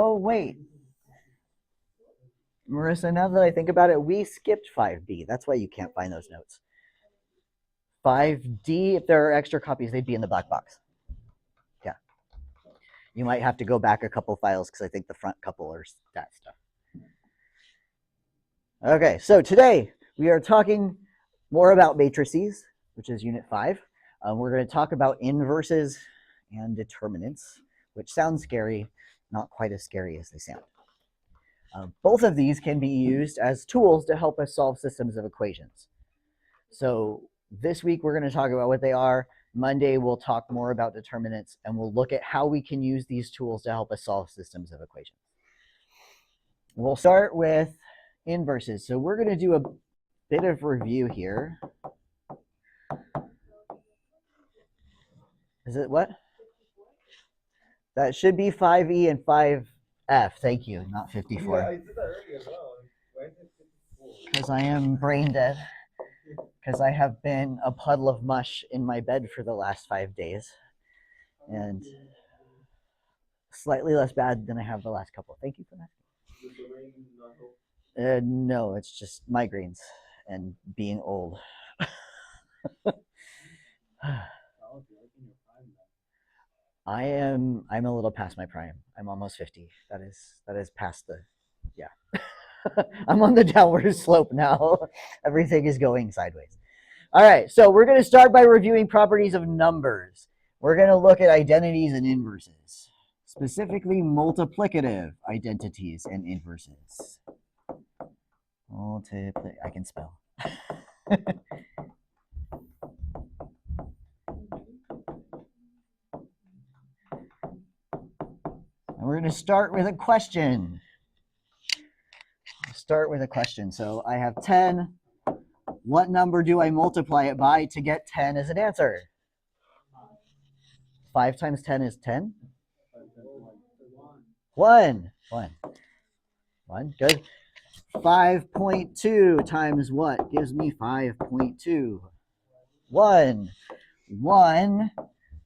Oh, wait. Marissa, now that I think about it, we skipped 5B. That's why you can't find those notes. 5D, if there are extra copies, they'd be in the black box. Yeah. You might have to go back a couple files because I think the front couple are that stuff. Okay, so today we are talking more about matrices, which is Unit 5. We're going to talk about inverses and determinants, which sounds scary, not quite as scary as they sound. Both of these can be used as tools to help us solve systems of equations. So this week we're going to talk about what they are. Monday we'll talk more about determinants, and we'll look at how we can use these tools to help us solve systems of equations. We'll start with inverses. So we're going to do a bit of review here. Is it what? That should be 5E and 5F. Thank you, not 54. Yeah, I did that earlier as well. Why is it 54? Because I am brain dead. Because I have been a puddle of mush in my bed for the last 5 days. And slightly less bad than I have the last couple. Thank you for that. No, it's just migraines and being old. I'm a little past my prime. I'm almost 50. That is past the, yeah. I'm on the downward slope now. Everything is going sideways. All right, so we're going to start by reviewing properties of numbers. We're going to look at identities and inverses, specifically multiplicative identities and inverses. I can spell. And we're going to start with a question. So I have 10. What number do I multiply it by to get 10 as an answer? 5 times 10 is 10? 1. 1. Good. 5.2 times what gives me 5.2? 1. 1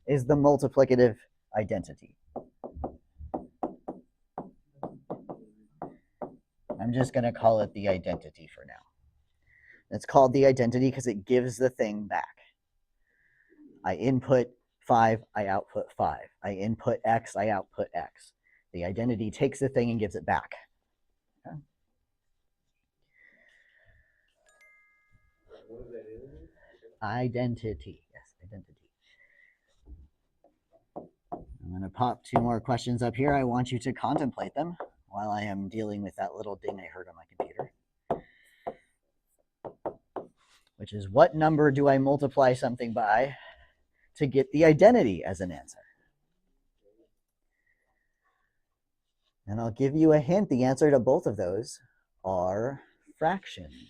is the multiplicative identity. I'm just going to call it the identity for now. It's called the identity because it gives the thing back. I input 5, I output 5. I input x, I output x. The identity takes the thing and gives it back. Okay. Identity. Yes, identity. I'm going to pop 2 more questions up here. I want you to contemplate them while I am dealing with that little ding I heard on my computer. Which is, what number do I multiply something by to get the identity as an answer? And I'll give you a hint. The answer to both of those are fractions.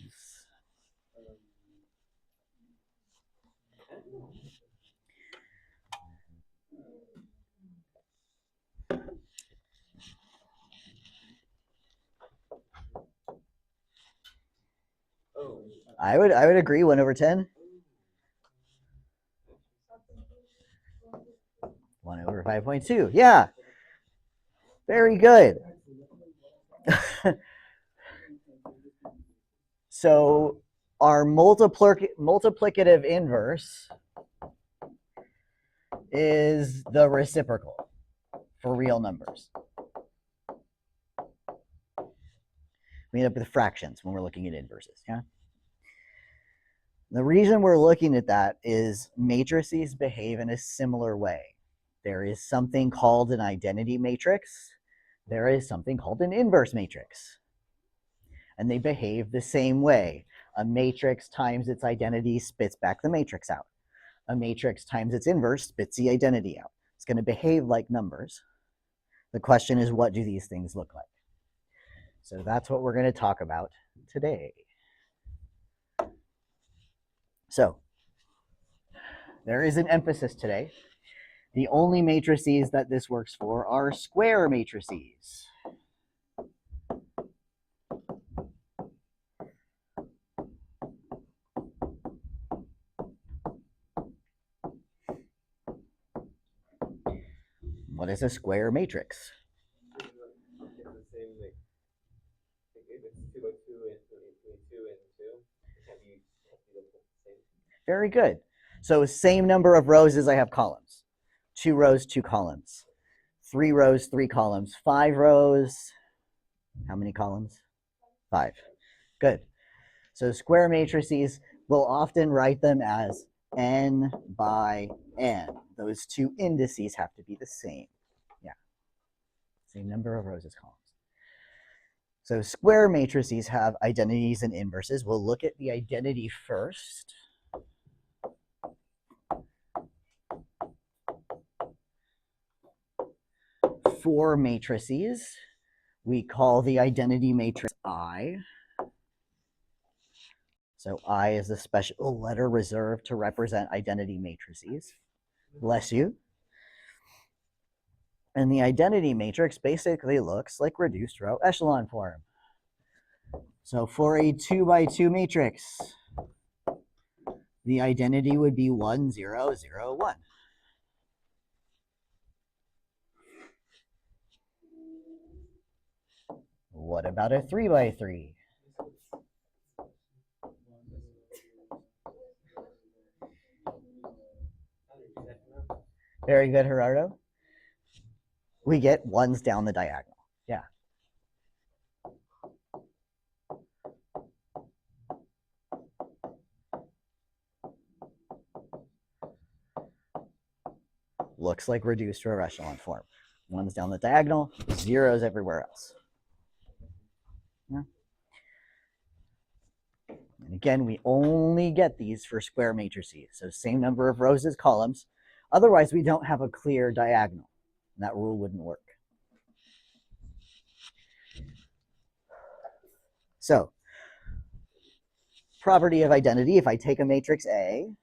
I would agree. 1 over 10. 1 over 5.2. Yeah. Very good. So our multiplicative inverse is the reciprocal for real numbers. We end up with fractions when we're looking at inverses. Yeah. The reason we're looking at that is matrices behave in a similar way. There is something called an identity matrix. There is something called an inverse matrix. And they behave the same way. A matrix times its identity spits back the matrix out. A matrix times its inverse spits the identity out. It's going to behave like numbers. The question is, what do these things look like? So that's what we're going to talk about today. So there is an emphasis today. The only matrices that this works for are square matrices. What is a square matrix? Very good. So same number of rows as I have columns. 2 rows, 2 columns. 3 rows, 3 columns. 5 rows, how many columns? 5. Good. So square matrices, we'll often write them as n by n. Those two indices have to be the same. Yeah, same number of rows as columns. So square matrices have identities and inverses. We'll look at the identity first. For matrices, we call the identity matrix I. So I is a special letter reserved to represent identity matrices. Bless you. And the identity matrix basically looks like reduced row echelon form. So for a 2 by 2 matrix, the identity would be 1, 0, 0, 1. What about a 3 by 3? Very good, Gerardo. We get ones down the diagonal. Yeah. Looks like reduced row echelon form. Ones down the diagonal, zeros everywhere else. Yeah. And again, we only get these for square matrices. So same number of rows as columns. Otherwise, we don't have a clear diagonal. And that rule wouldn't work. So, property of identity, if I take a matrix A,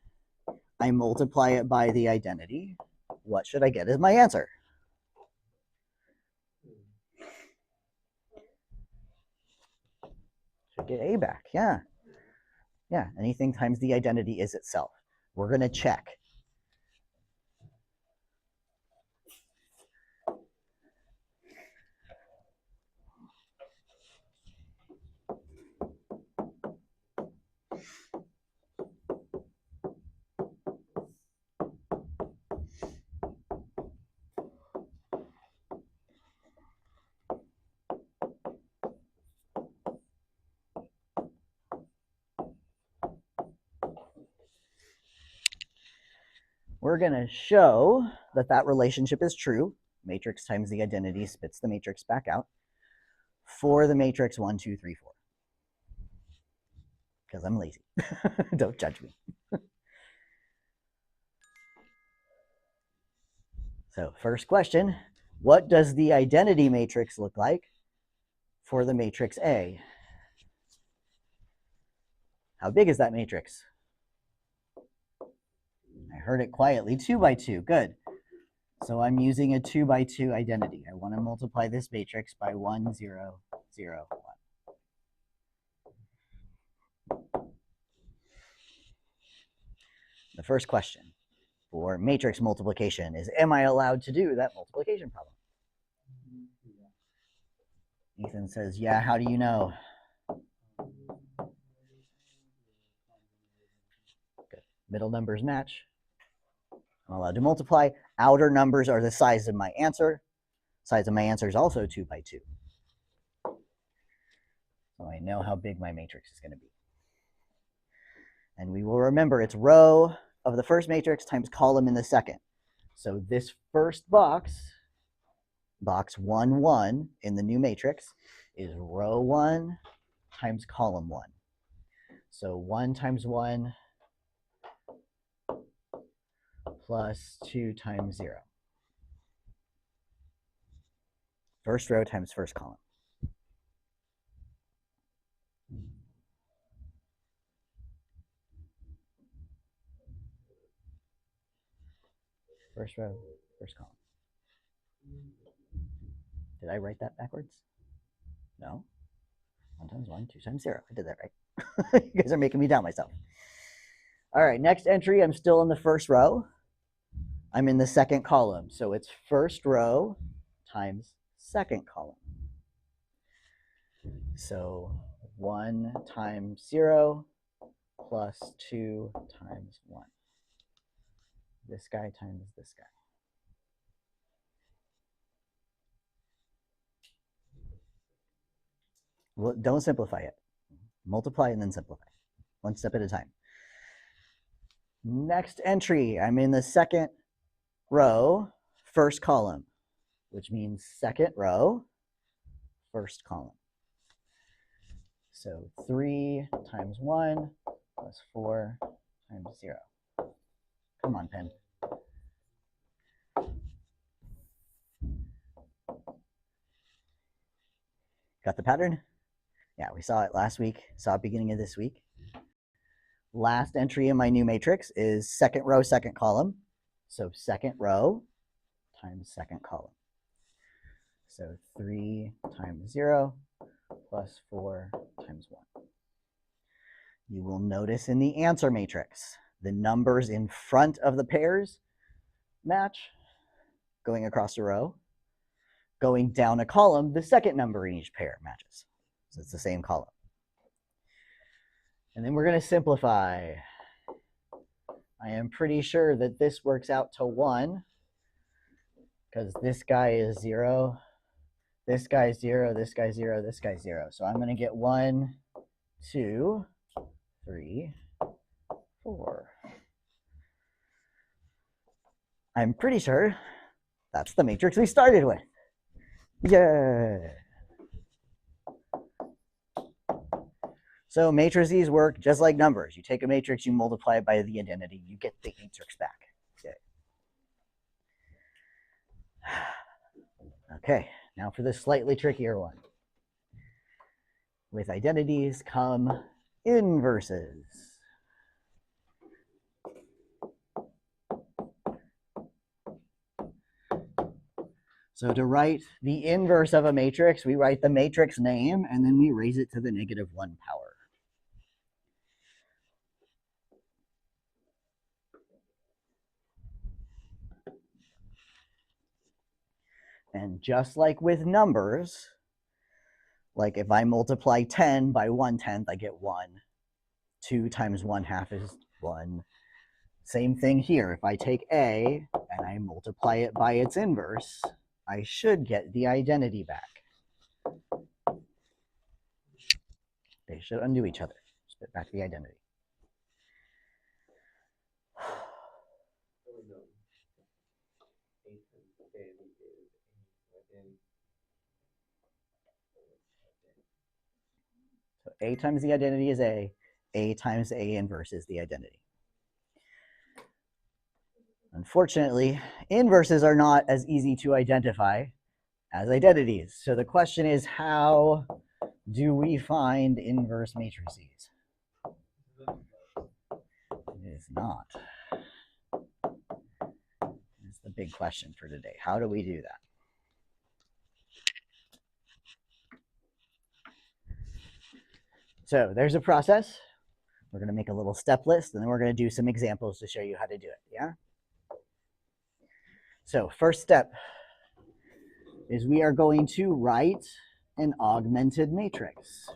I multiply it by the identity, what should I get as my answer? Should get A back, yeah. Yeah, anything times the identity is itself. We're going to check. We're going to show that that relationship is true. Matrix times the identity spits the matrix back out for the matrix 1, 2, 3, 4. Because I'm lazy. Don't judge me. So first question, what does the identity matrix look like for the matrix A? How big is that matrix? I heard it quietly, 2 by 2, good. So I'm using a 2 by 2 identity. I want to multiply this matrix by 1, 0, 0, 1. The first question for matrix multiplication is, am I allowed to do that multiplication problem? Ethan says, yeah, how do you know? Good. Middle numbers match. I'm allowed to multiply. Outer numbers are the size of my answer. Size of my answer is also 2 by 2. So I know how big my matrix is going to be. And we will remember it's row of the first matrix times column in the second. So this first box, box 1, 1 in the new matrix, is row 1 times column 1. So 1 times 1 plus 2 times 0. First row times first column. First row, first column. Did I write that backwards? No. 1 times 1, 2 times 0. I did that right. You guys are making me doubt myself. All right, next entry, I'm still in the first row. I'm in the second column. So it's first row times second column. So 1 times 0 plus 2 times 1. This guy times this guy. Well, don't simplify it. Multiply and then simplify. One step at a time. Next entry, I'm in the second row, first column, which means second row, first column. So 3 times 1 plus 4 times 0. Come on, pen. Got the pattern? Yeah, we saw it last week, saw it beginning of this week. Last entry in my new matrix is second row, second column. So second row times second column. So 3 times 0 plus 4 times 1. You will notice in the answer matrix, the numbers in front of the pairs match, going across a row. Going down a column, the second number in each pair matches. So it's the same column. And then we're going to simplify. I am pretty sure that this works out to 1 because this guy is 0, this guy's 0, this guy's 0, this guy's 0. So I'm going to get 1, 2, 3, 4. I'm pretty sure that's the matrix we started with. Yeah. So matrices work just like numbers. You take a matrix, you multiply it by the identity, you get the matrix back. Okay, now for the slightly trickier one. With identities come inverses. So to write the inverse of a matrix, we write the matrix name and then we raise it to the -1 power. And just like with numbers, like if I multiply 10 by 1/10, I get 1. 2 times 1/2 is 1. Same thing here. If I take A and I multiply it by its inverse, I should get the identity back. They should undo each other. Spit back the identity. So A times the identity is A times A inverse is the identity. Unfortunately, inverses are not as easy to identify as identities. So the question is, how do we find inverse matrices? It is not. It's the big question for today. How do we do that? So there's a process. We're going to make a little step list, and then we're going to do some examples to show you how to do it. Yeah? So first step is we are going to write an augmented matrix.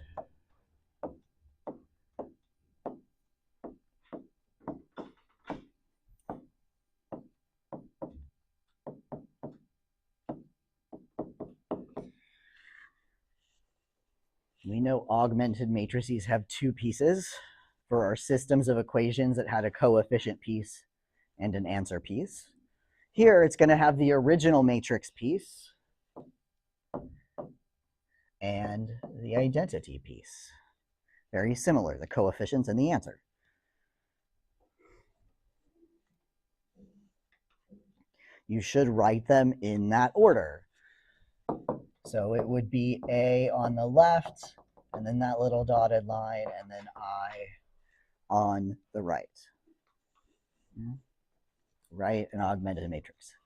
We know augmented matrices have two pieces for our systems of equations that had a coefficient piece and an answer piece. Here, it's going to have the original matrix piece and the identity piece. Very similar, the coefficients and the answer. You should write them in that order. So it would be A on the left, and then that little dotted line, and then I on the right. Write an augmented matrix.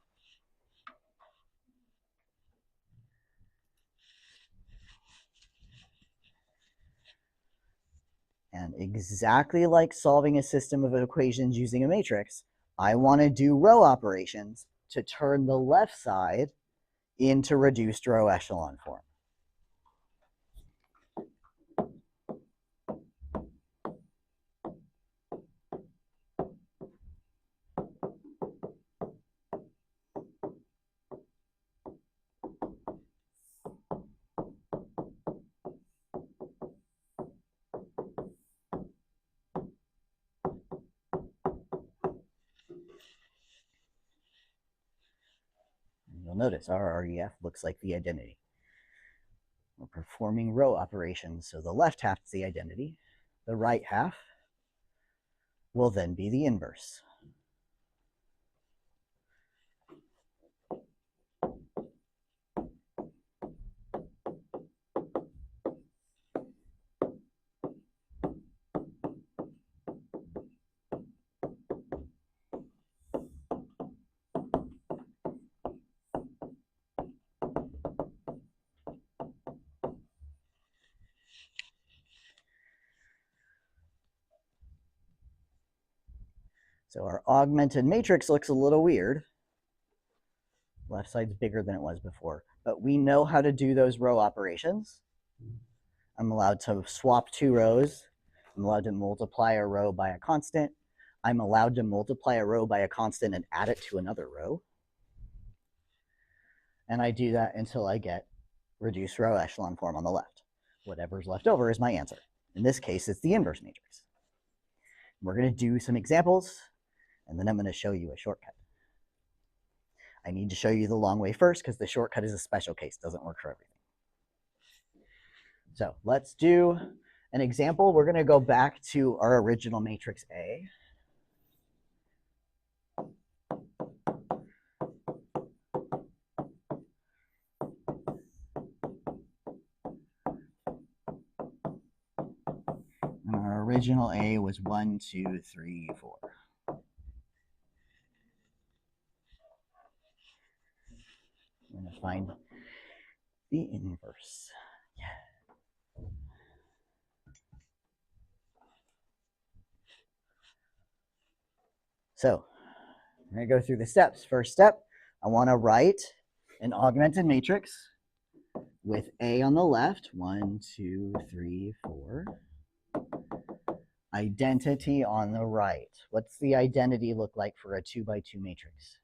And exactly like solving a system of equations using a matrix, I want to do row operations to turn the left side into reduced row echelon form. notice our REF looks like the identity. We're performing row operations, so the left half is the identity. The right half will then be the inverse. So our augmented matrix looks a little weird. Left side's bigger than it was before, but we know how to do those row operations. I'm allowed to swap two rows. I'm allowed to multiply a row by a constant. I'm allowed to multiply a row by a constant and add it to another row. And I do that until I get reduced row echelon form on the left. Whatever's left over is my answer. In this case, it's the inverse matrix. We're going to do some examples, and then I'm going to show you a shortcut. I need to show you the long way first because the shortcut is a special case, doesn't work for everything. So let's do an example. We're going to go back to our original matrix A. And our original A was 1, 2, 3, 4. I'm going to find the inverse. Yeah. So I'm going to go through the steps. First step, I want to write an augmented matrix with A on the left, 1, 2, 3, 4. Identity on the right. What's the identity look like for a 2 by 2 matrix?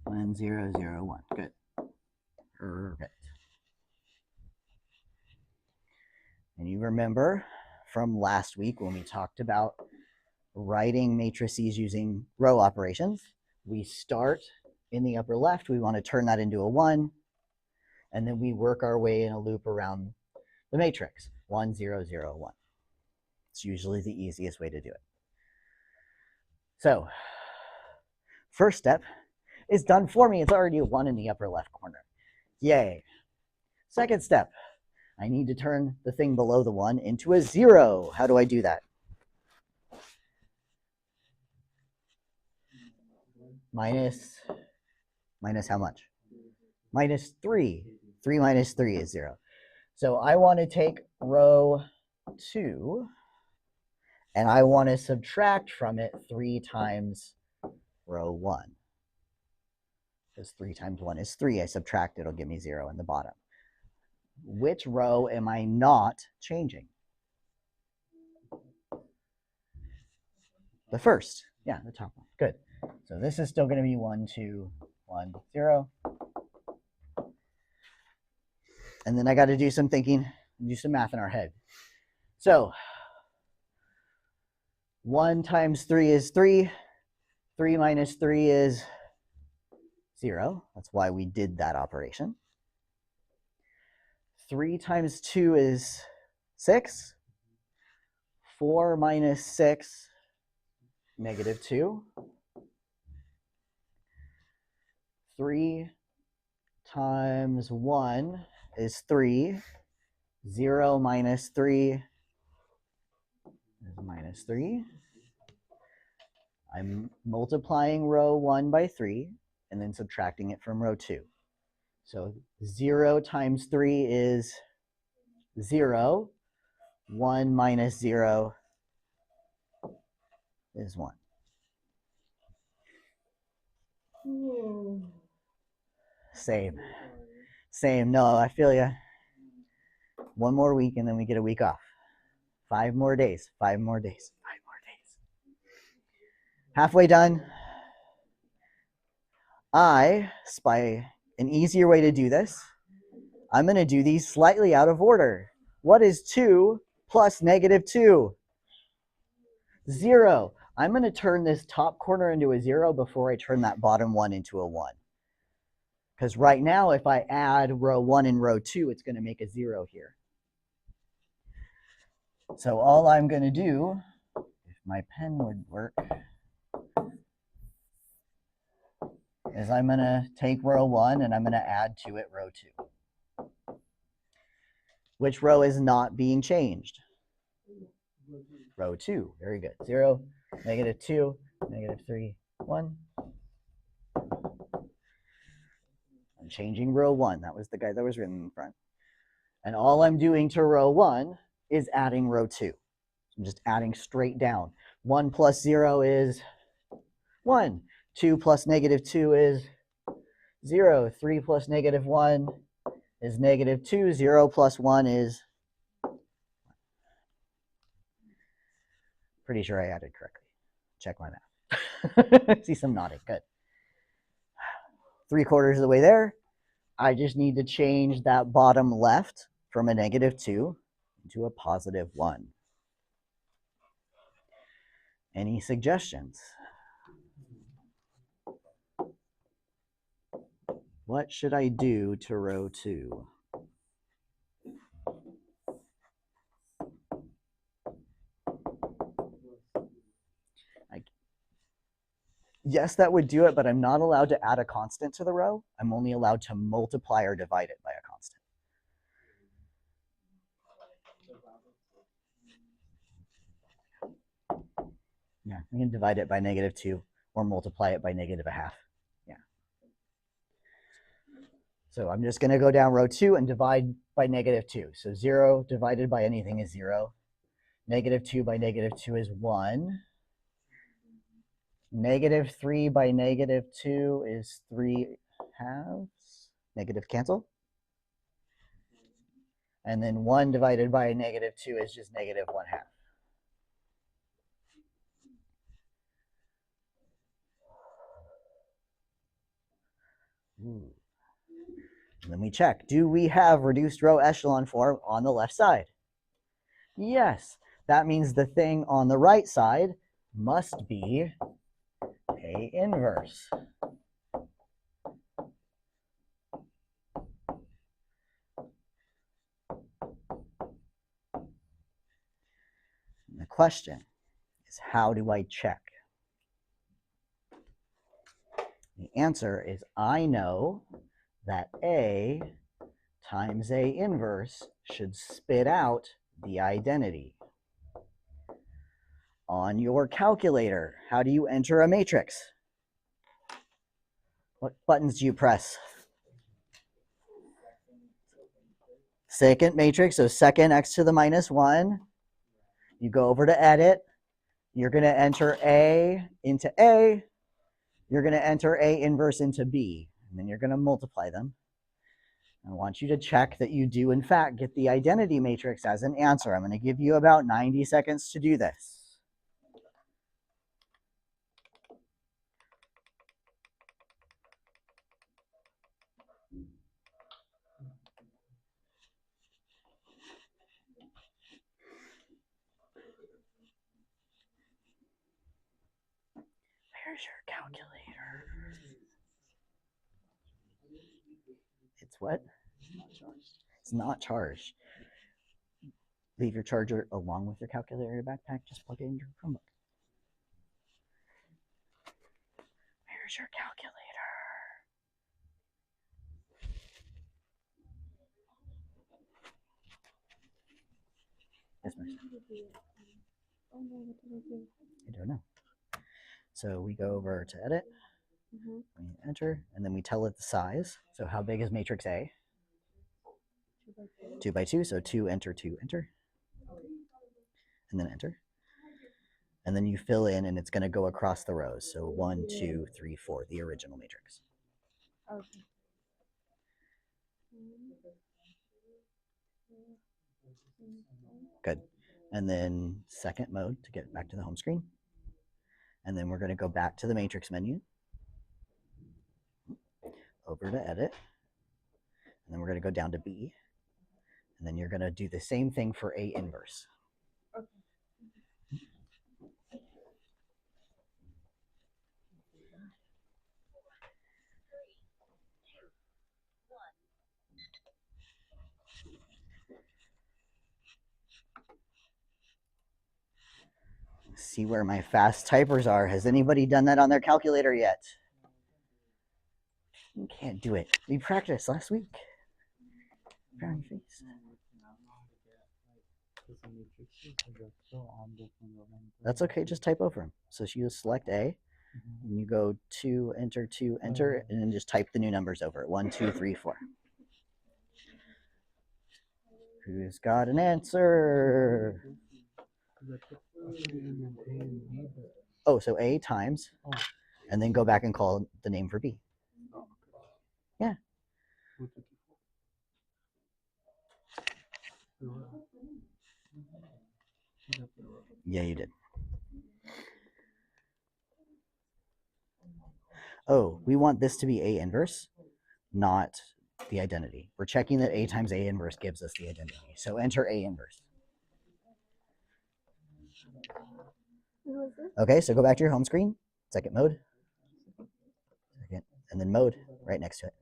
1, 0, 0, 1. Good. Perfect. And you remember from last week when we talked about writing matrices using row operations, we start in the upper left. We want to turn that into a 1, and then we work our way in a loop around the matrix. 1, 0, 0, 1. It's usually the easiest way to do it. So first step is done for me. It's already a 1 in the upper left corner. Yay. Second step, I need to turn the thing below the 1 into a 0. How do I do that? Minus how much? Minus 3. 3 minus 3 is 0. So I want to take row 2, and I want to subtract from it 3 times row 1. Because 3 times 1 is 3. I subtract it, it'll give me 0 in the bottom. Which row am I not changing? The first. Yeah, the top one. Good. So this is still going to be 1, 2, 1, 0. And then I got to do some thinking, do some math in our head. So 1 times 3 is 3. 3 minus 3 is 0. That's why we did that operation. 3 times 2 is 6. 4 minus 6, negative 2. 3 times 1 is 3. 0 minus 3 is minus 3. I'm multiplying row 1 by 3 and then subtracting it from row 2. So 0 times 3 is 0. 1 minus 0 is 1. Same. No, I feel ya. 1 more week and then we get a week off. 5 more days. 5 more days. 5 more days. Halfway done. I spy an easier way to do this. I'm going to do these slightly out of order. What is 2 plus negative 2? 0. I'm going to turn this top corner into a 0 before I turn that bottom one into a 1. Because right now, if I add row 1 and row 2, it's going to make a 0 here. So all I'm going to do, if my pen would work, is I'm going to take row 1 and I'm going to add to it row 2. Which row is not being changed? Row 2. Very good. 0, -2, -3, 1. I'm changing row 1. That was the guy that was written in front. And all I'm doing to row 1 is adding row 2. I'm just adding straight down. 1 plus 0 is 1. 2 plus -2 is 0. 3 plus -1 is -2. 0 plus 1 is... Pretty sure I added correctly. Check my math. See some nodding. Good. 3/4 of the way there. I just need to change that bottom left from a -2 into a +1. Any suggestions? What should I do to row 2? Yes, that would do it, but I'm not allowed to add a constant to the row. I'm only allowed to multiply or divide it by a constant. Yeah, we can divide it by -2 or multiply it by -1/2. Yeah. So I'm just going to go down row 2 and divide by -2. So 0 divided by anything is 0. -2 by -2 is 1. -3 by -2 is 3/2. Negative cancel. And then 1 divided by -2 is just -1/2. Let me check. Do we have reduced row echelon form on the left side? Yes. That means the thing on the right side must be A inverse. And the question is, how do I check? The answer is, I know that A times A inverse should spit out the identity. On your calculator, how do you enter a matrix? What buttons do you press? Second matrix, so second x to the -1. You go over to edit. You're going to enter A into A. You're going to enter A inverse into B. And then you're going to multiply them. I want you to check that you do, in fact, get the identity matrix as an answer. I'm going to give you about 90 seconds to do this. Where's your calculator? It's what? It's not charged. Leave your charger along with your calculator in your backpack. Just plug it in your Chromebook. Where's your calculator? Yes, Marcia. I don't know. So we go over to edit, we enter, and then we tell it the size. So how big is matrix A? 2 by 2, so 2, enter, 2, enter. And then enter. And then you fill in, and it's going to go across the rows. So 1, 2, 3, 4, the original matrix. Okay. Good. And then second mode to get back to the home screen. And then we're going to go back to the matrix menu, over to edit, and then we're going to go down to B. And then you're going to do the same thing for A inverse. Okay. See where my fast typers are. Has anybody done that on their calculator yet? You can't do it. We practiced last week. Brown face. That's okay, just type over them. So you select A, and you go to, enter, and then just type the new numbers over it. 1, 2, 3, 4. Who's got an answer? Oh, so A times, and then go back and call the name for B. Yeah. Yeah, you did. Oh, we want this to be A inverse, not the identity. We're checking that A times A inverse gives us the identity. So enter A inverse. Okay, so go back to your home screen, second mode, second, and then mode right next to it.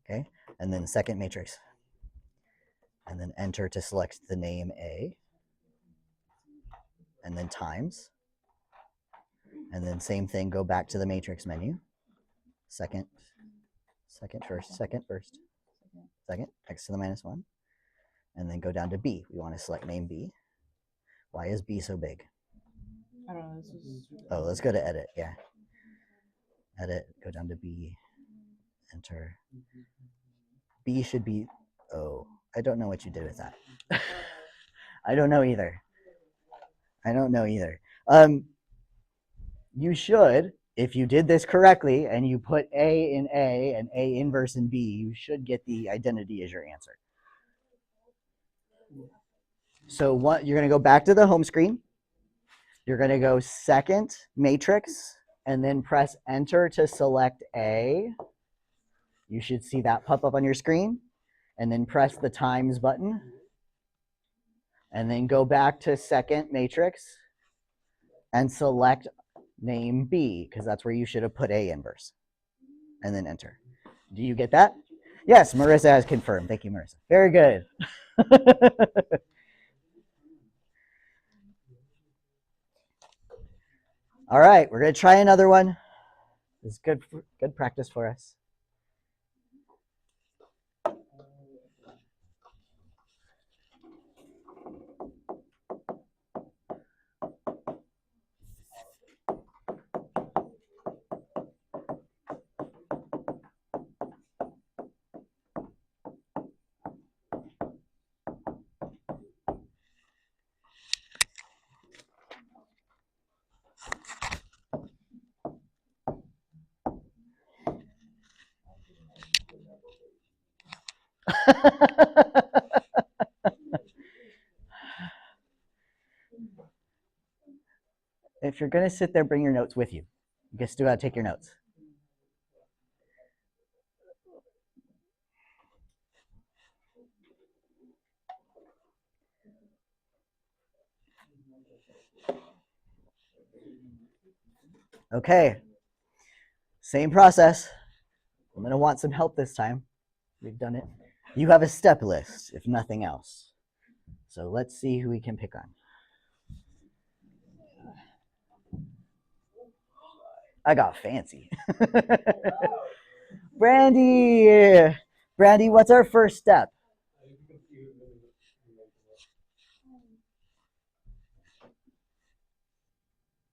Okay, and then second matrix. And then enter to select the name A, and then times. And then same thing, go back to the matrix menu. Second, first, second, next to the -1. And then go down to B. We want to select name B. Why is B so big? I don't know. Oh, let's go to edit. Yeah. Edit, go down to B, enter. B should be, oh, I don't know what you did with that. I don't know either. You should, if you did this correctly and you put A in A and A inverse in B, you should get the identity as your answer. So what, you're going to go back to the home screen. You're going to go second matrix and then press enter to select A. You should see that pop up on your screen, and then press the times button, and then go back to second matrix and select name B, because that's where you should have put A inverse, and then enter. Do you get that? Yes, Marissa has confirmed. Thank you, Marissa. Very good. All right, we're going to try another one. This is good practice for us. If you're going to sit there, bring your notes with you. You guys still got to take your notes. Okay, same process. I'm going to want some help this time. We've done it. You have a step list, if nothing else. So let's see who we can pick on. I got fancy. Brandy! Brandy, what's our first step?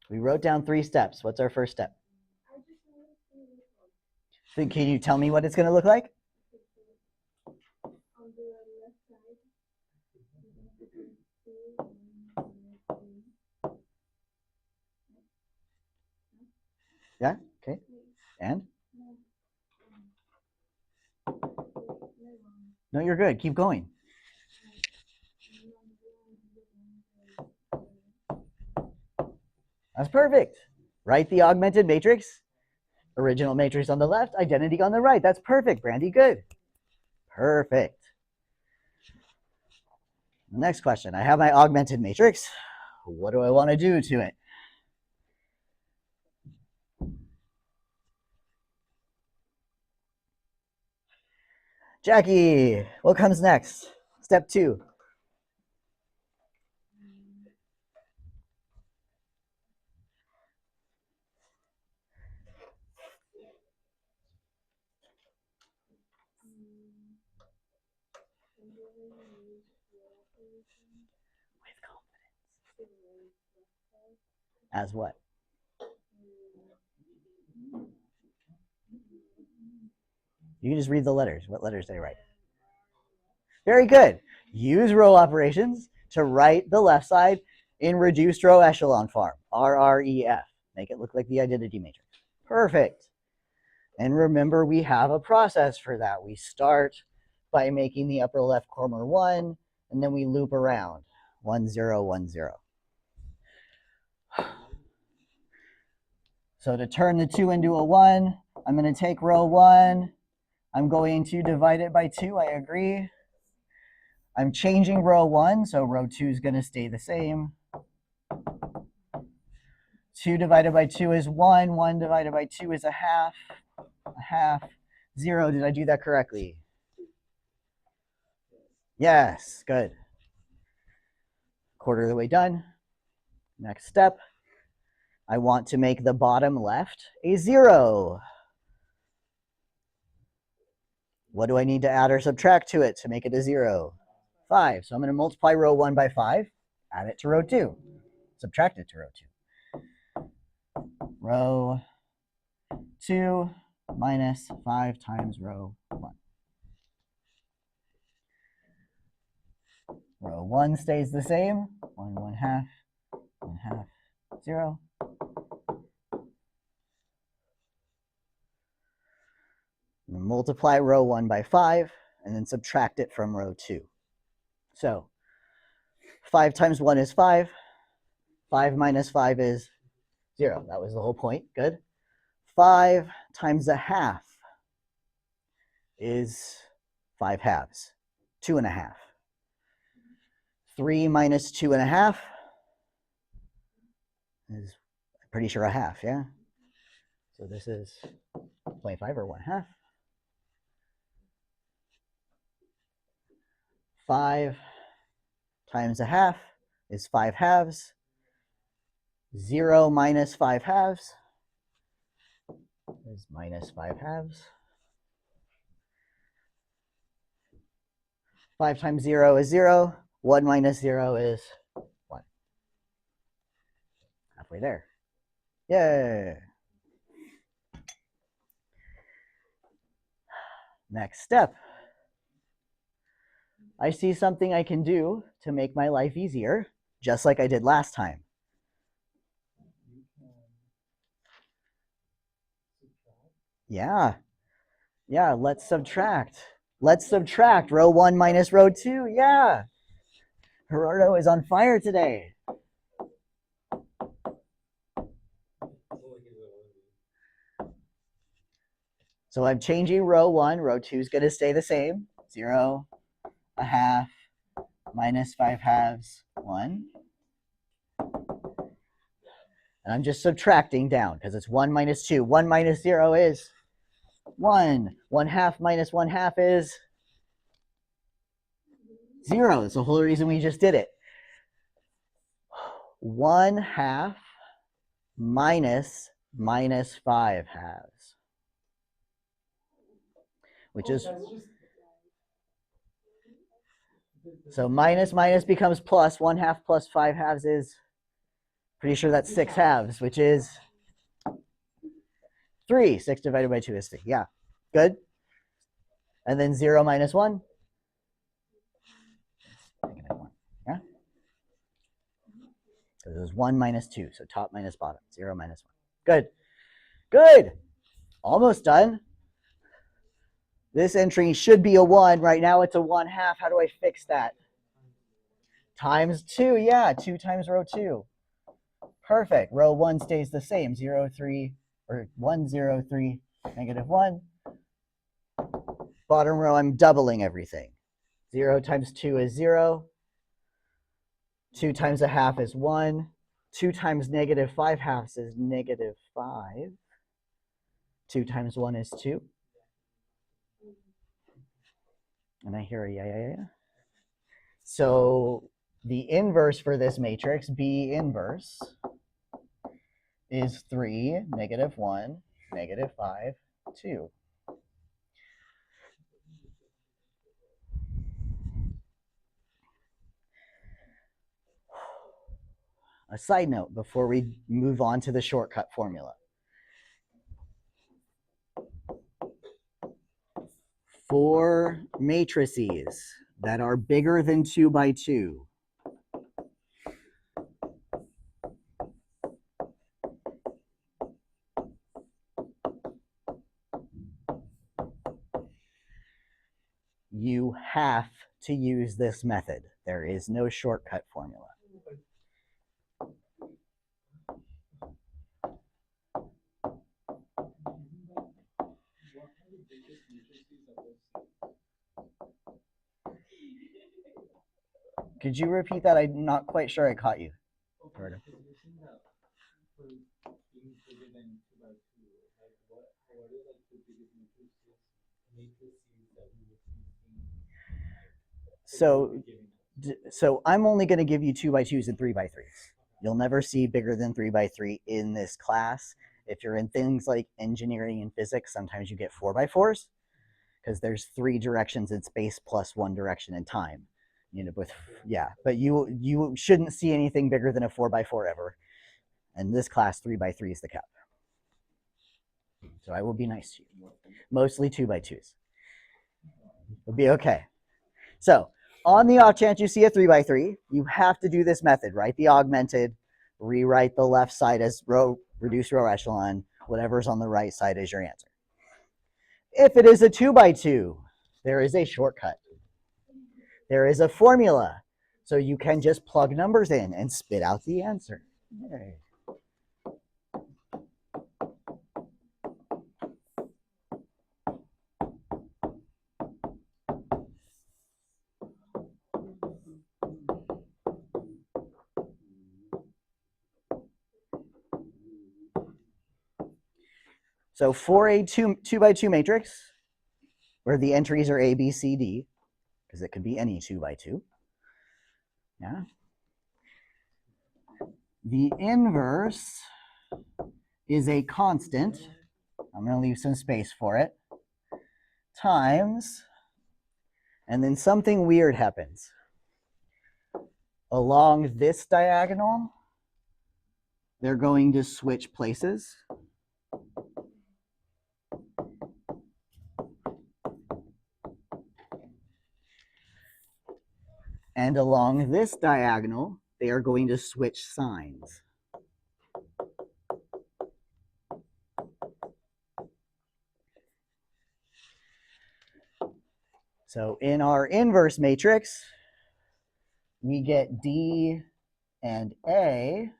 We wrote down 3 steps. What's our first step? So can you tell me what it's going to look like? Yeah? Okay. And? No, you're good. Keep going. That's perfect. Write the augmented matrix. Original matrix on the left, identity on the right. That's perfect, Brandy. Good. Perfect. The next question. I have my augmented matrix. What do I want to do to it? Jackie, what comes next? Step 2. With confidence. As what? You can just read the letters. What letters they write? Very good. Use row operations to write the left side in reduced row echelon form, RREF. Make it look like the identity matrix. Perfect. And remember, we have a process for that. We start by making the upper left corner 1, and then we loop around 1, 0, 1, 0. So to turn the 2 into a 1, I'm going to take row 1. I'm going to divide it by 2. I agree. I'm changing row 1, so row 2 is going to stay the same. 2 divided by 2 is 1. 1 divided by 2 is a half. A half. 0. Did I do that correctly? Yes. Good. Quarter of the way done. Next step. I want to make the bottom left a 0. What do I need to add or subtract to it to make it a 0? 5. So I'm going to multiply row 1 by 5, add it to row 2, subtract it to row 2. Row 2 minus 5 times row 1. Row 1 stays the same, 1, 1 half, 1 half, 0. Multiply row 1 by 5, and then subtract it from row 2. So 5 times 1 is 5. 5 minus 5 is 0. That was the whole point. Good. 5 times a half is 5 halves. 2 and a half. 3 minus 2 and a half is, I'm pretty sure, a half, yeah? So this is 25 or 1 half. 5 times a half is 5 halves. 0 minus 5 halves is minus 5 halves. 5 times 0 is 0. 1 minus 0 is 1. Halfway there. Yay! Next step. I see something I can do to make my life easier, just like I did last time. Yeah, let's subtract. Let's subtract row 1 minus row 2. Yeah. Gerardo is on fire today. So I'm changing row 1. Row 2 is going to stay the same. 0, a half, minus 5 halves, 1. And I'm just subtracting down because it's 1 minus 2. 1 minus 0 is 1. 1 half minus 1 half is 0. That's the whole reason we just did it. 1 half minus 5 halves, which is, so minus becomes plus. 1 half plus 5 halves is, pretty sure that's 6 halves, which is 3. 6 divided by 2 is 3. Yeah, good. And then 0 minus 1. Yeah. So this is 1 minus 2. So top minus bottom. 0 minus 1. Good. Good. Almost done. This entry should be a 1. Right now it's a 1 half. How do I fix that? Times 2. Yeah, 2 times row 2. Perfect. Row 1 stays the same. 0, 3, or 1, 0, 3, negative 1. Bottom row, I'm doubling everything. 0 times 2 is 0. 2 times a half is 1. 2 times negative 5 halves is negative 5. 2 times 1 is 2. And I hear a yeah. So the inverse for this matrix, B inverse, is 3, negative 1, negative 5, 2. A side note before we move on to the shortcut formula. For matrices that are bigger than 2 by 2, you have to use this method. There is no shortcut formula. Could you repeat that? I'm not quite sure I caught you. So I'm only going to give you 2 by 2s and 3 by 3s. You'll never see bigger than 3 by 3 in this class. If you're in things like engineering and physics, sometimes you get 4 by 4s because there's 3 directions in space plus 1 direction in time. You know, but you shouldn't see anything bigger than a 4 by 4 ever. And this class, 3 by 3 is the cap. So I will be nice to you. Mostly 2 by 2s. It'll be okay. So on the off chance you see a 3 by 3, you have to do this method. Write the augmented, rewrite the left side as reduced row echelon, whatever's on the right side is your answer. If it is a 2 by 2, there is a shortcut. There is a formula. So you can just plug numbers in and spit out the answer. Yay. So for a 2 by 2 matrix, where the entries are A, B, C, D, because it could be any 2 by 2, yeah, the inverse is a constant. I'm going to leave some space for it, times, and then something weird happens. Along this diagonal, they're going to switch places. And along this diagonal, they are going to switch signs. So in our inverse matrix, we get D and A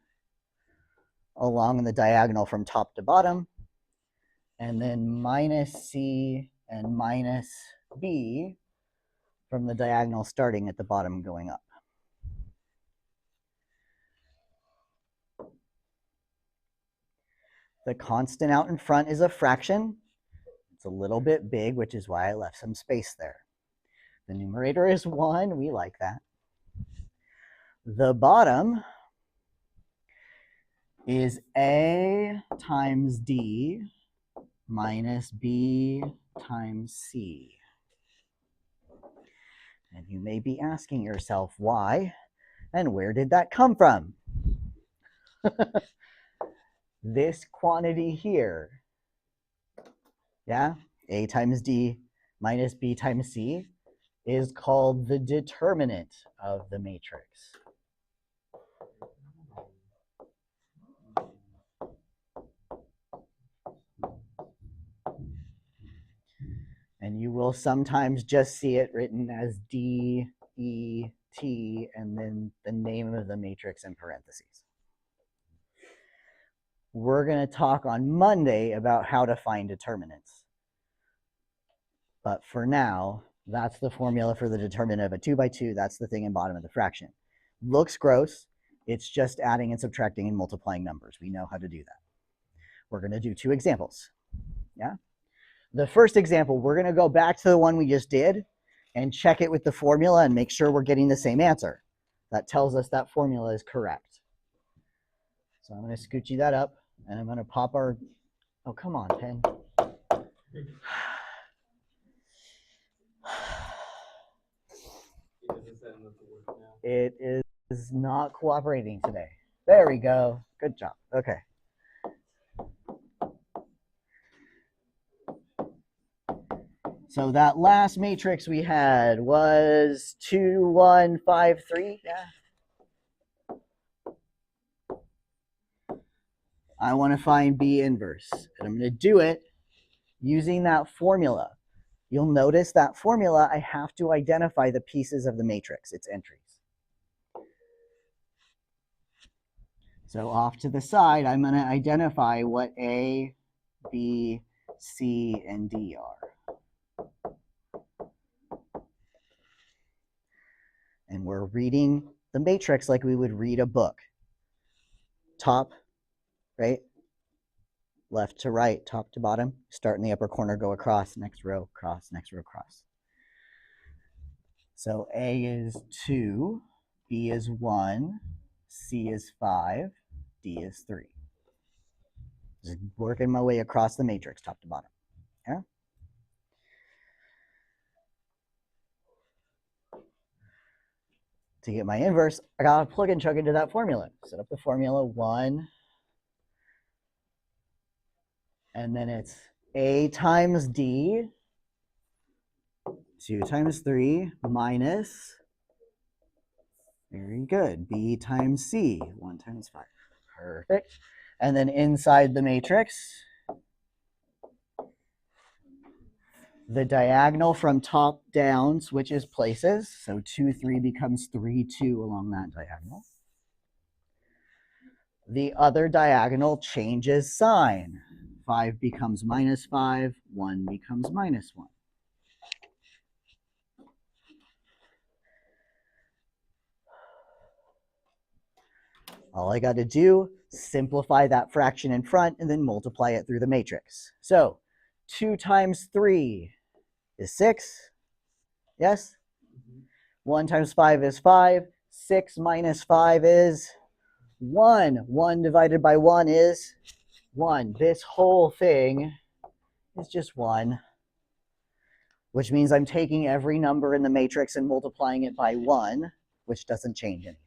along the diagonal from top to bottom, and then minus C and minus B from the diagonal starting at the bottom going up. The constant out in front is a fraction. It's a little bit big, which is why I left some space there. The numerator is 1. We like that. The bottom is A times D minus B times C. And you may be asking yourself why and where did that come from? This quantity here, yeah, A times D minus B times C, is called the determinant of the matrix. And you will sometimes just see it written as D, E, T, and then the name of the matrix in parentheses. We're going to talk on Monday about how to find determinants. But for now, that's the formula for the determinant of a 2 by 2. That's the thing in bottom of the fraction. Looks gross. It's just adding and subtracting and multiplying numbers. We know how to do that. We're going to do 2 examples. Yeah. The first example, we're going to go back to the one we just did and check it with the formula and make sure we're getting the same answer. That tells us that formula is correct. So I'm going to scoochie that up, and I'm going to pop our, oh, come on, pen. It is not cooperating today. There we go. Good job. Okay. So that last matrix we had was 2, 1, 5, 3. Yeah. I want to find B inverse, and I'm going to do it using that formula. You'll notice that formula, I have to identify the pieces of the matrix, its entries. So off to the side, I'm going to identify what A, B, C, and D are. And we're reading the matrix like we would read a book. Top, right? Left to right, top to bottom. Start in the upper corner, go across, next row, cross, next row, cross. So A is 2, B is 1, C is 5, D is 3. Just working my way across the matrix, top to bottom. Yeah? To get my inverse, I gotta plug and chug into that formula. Set up the formula 1, and then it's A times D, 2 times 3, minus, very good, B times C, 1 times 5. Perfect. And then inside the matrix, the diagonal from top down switches places. So 2, 3 becomes 3, 2 along that diagonal. The other diagonal changes sign. 5 becomes minus 5, 1 becomes minus 1. All I got to do, simplify that fraction in front and then multiply it through the matrix. So 2 times 3 is 6. Yes? 1 times 5 is 5. 6 minus 5 is 1. 1 divided by 1 is 1. This whole thing is just 1, which means I'm taking every number in the matrix and multiplying it by 1, which doesn't change anything.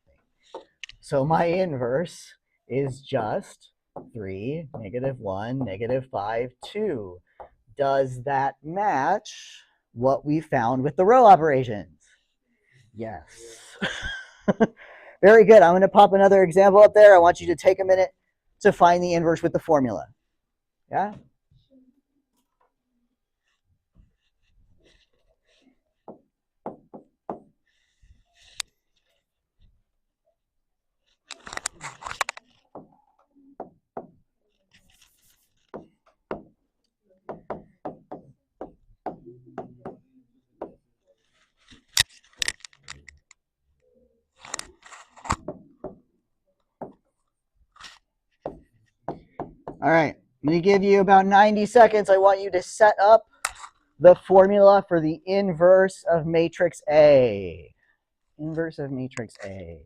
So my inverse is just 3, -1, -5, 2. Does that match what we found with the row operations? Yes. Very good. I'm going to pop another example up there. I want you to take a minute to find the inverse with the formula. Yeah? All right. I'm going to give you about 90 seconds. I want you to set up the formula for the inverse of matrix A. Inverse of matrix A.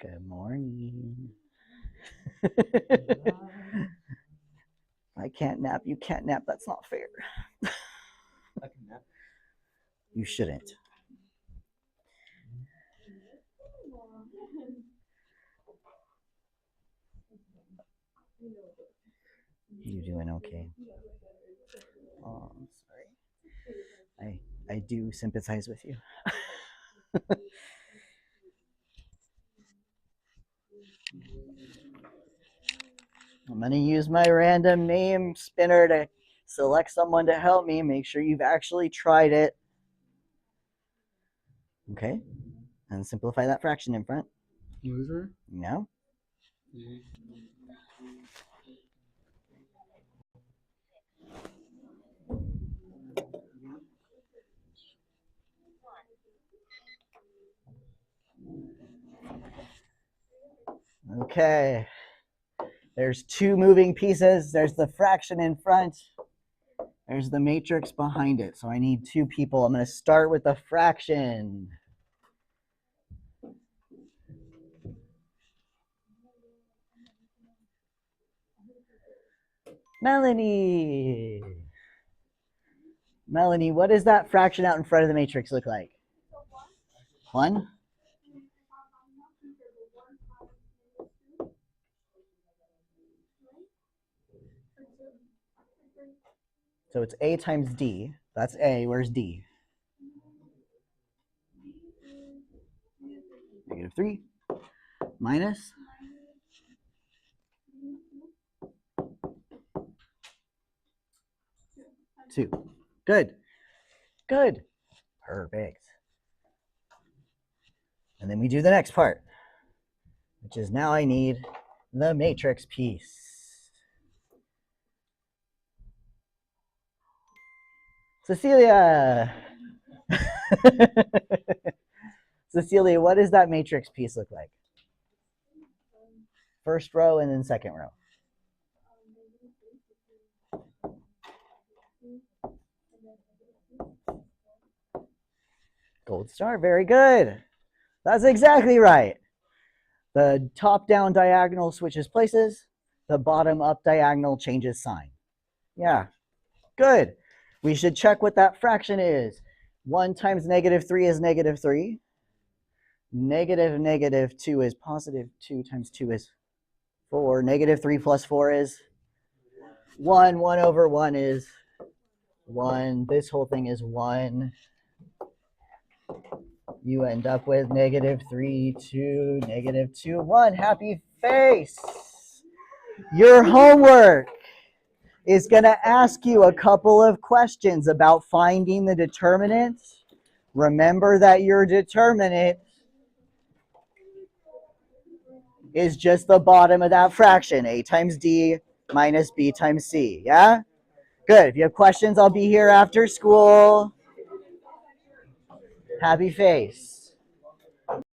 Good morning. I can't nap. You can't nap. That's not fair. I can nap. You shouldn't. You doing okay? Oh, I'm sorry. I do sympathize with you. I'm going to use my random name spinner to select someone to help me. Make sure you've actually tried it. Okay. And simplify that fraction in front. Loser? No. Okay. There's two moving pieces. There's the fraction in front. There's the matrix behind it. So I need two people. I'm going to start with the fraction. Melanie. Melanie, what does that fraction out in front of the matrix look like? 1? So it's A times D. That's A. Where's D? -3 minus 2. Good. Good. Perfect. And then we do the next part, which is now I need the matrix piece. Cecilia. Cecilia, what does that matrix piece look like? First row and then second row. Gold star, very good. That's exactly right. The top-down diagonal switches places. The bottom-up diagonal changes sign. Yeah, good. We should check what that fraction is. 1 times -3 is -3. -2 is positive. 2 times 2 is 4. -3 plus 4 is 1. 1 over 1 is 1. This whole thing is 1. You end up with -3, 2, -2, 1. Happy face. Your homework is going to ask you a couple of questions about finding the determinant. Remember that your determinant is just the bottom of that fraction, A times D minus B times C. Yeah? Good. If you have questions, I'll be here after school. Happy face.